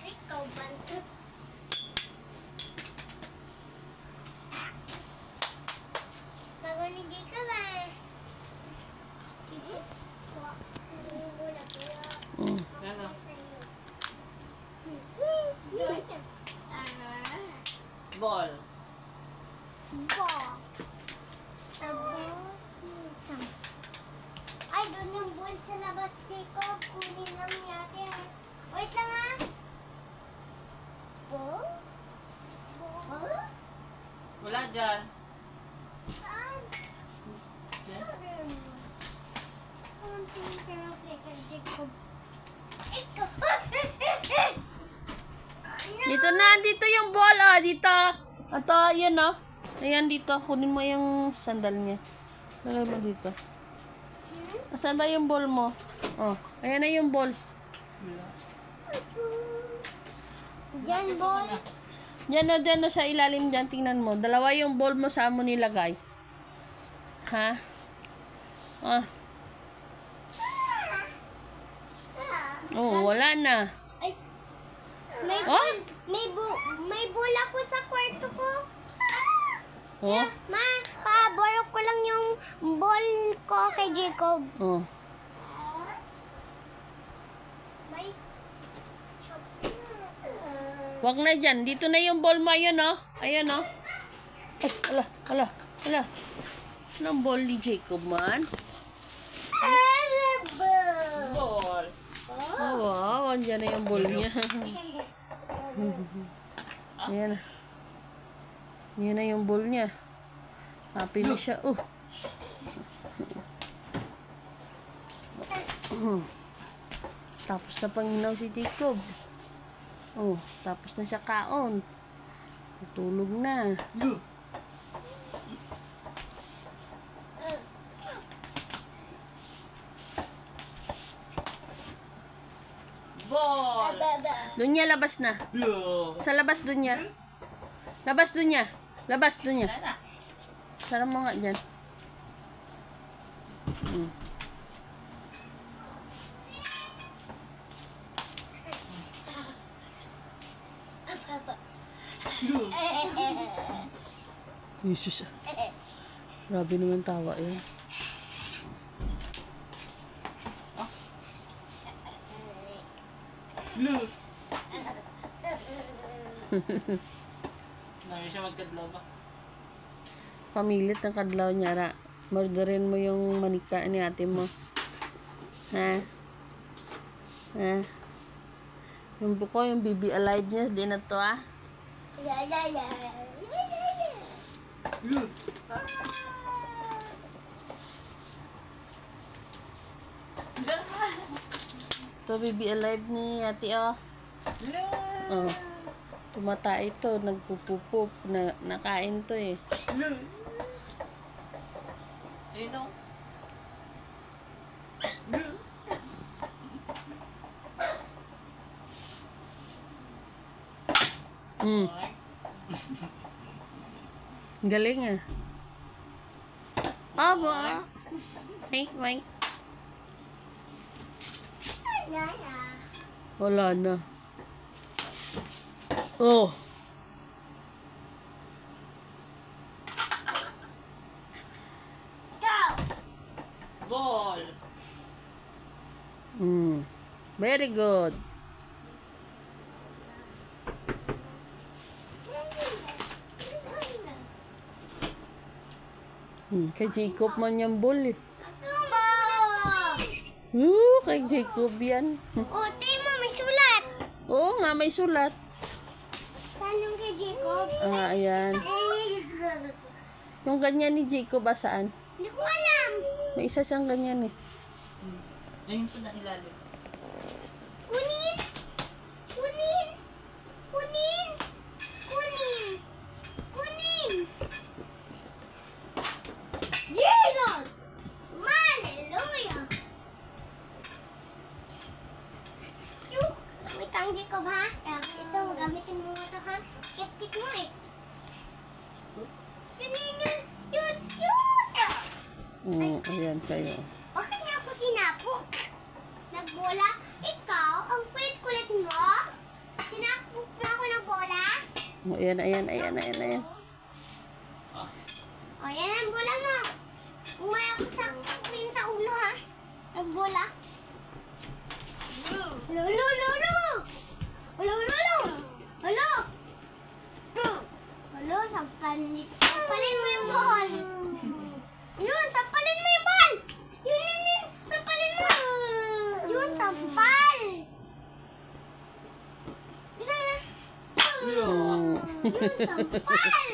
Ikaw, bantot. Bago ni Jacob ba? Ball. Ay, doon yung ball sa labas, Jacob. Kunin lang natin. Wait lang ah. Ball? Ball? Wala dyan. Saan? Anong tingin ka ng play kay Jacob? Ikaw! Dito na, dito yung ball, ah, dito. Ito, yan, oh. Ayan, dito. Kunin mo yung sandal niya. Lagay mo dito. Asan ba yung ball mo? Oh, ayan na yung ball. Diyan, ball. Diyan na sa ilalim dyan. Tingnan mo. Dalawa yung ball mo saan mo nilagay. Ha? Ah. Oh, wala na. Ay, may Oh? may bola ko sa kwarto ko. Oh? Ma, paborok ko lang yung ball ko kay Jacob. Oh. May Wag na dyan. Dito na yung ball mo. Ayun, oh. Ayan, oh. Ay, ala. Anong ball ni Jacob, man? Ball. Oh, wow. Andyan na yung ball niya. Ayan na. Yan na yung ball niya. Happy na siya. Tapos na panginaw si Jacob. Oh, tapos na siya kaon. Tutulog na. Ball. Doon niya, labas na. Sa labas doon niya. Labas doon niya. Labas doon niya. Sarap mo nga dyan. Jesus. Grabe naman tawa eh. Nami siya magkadlaw ba? Pamilit ng kadlaw niya ra. Murderin mo yung manika ni ate mo. Ha? Ha? Yung buko, yung baby alive niya, di na to ah. To baby alive ni ate oh. Oh. Tumata ito, nagpupupup, nakain to eh. Ayun o. Galing ah. Aba. Wait. Wala na. Oh. Ball. Very good. Kay Jacob man yung ball eh. Kay Jacob yan. Oh, Timo, may sulat. Oo nga, may sulat. Saan yung kay Jacob? Ah, ayan. Yung ganyan ni Jacob, saan? Hindi ko alam. May isa siyang ganyan eh. Ayun po na ilalim. Kunin! Kunin! Kunin! Kunin! Kunin! Jesus! Hallelujah! Yung, gamit ang Jacob ha? Ito, gamitin mo ito ha? Kit-kit mo eh. Yun! Ayan kayo. Bakit niya ako sinapok? Nagbola? Ikaw, ang kulit-kulit mo. Ayan, ayan, ayan, ayan, ayan. O, yan ang bola mo. Umaya ko sa queen sa ulo, ha? Nagbola. Ulo, ulo, ulo, ulo. Ulo, ulo, ulo. Ulo. Ulo, sampalin mo yung ball. Yun, sampalin mo yung ball. Yun, yun, yun. Sampalin mo. Yun, sampal. Isa na. Yun, sampal.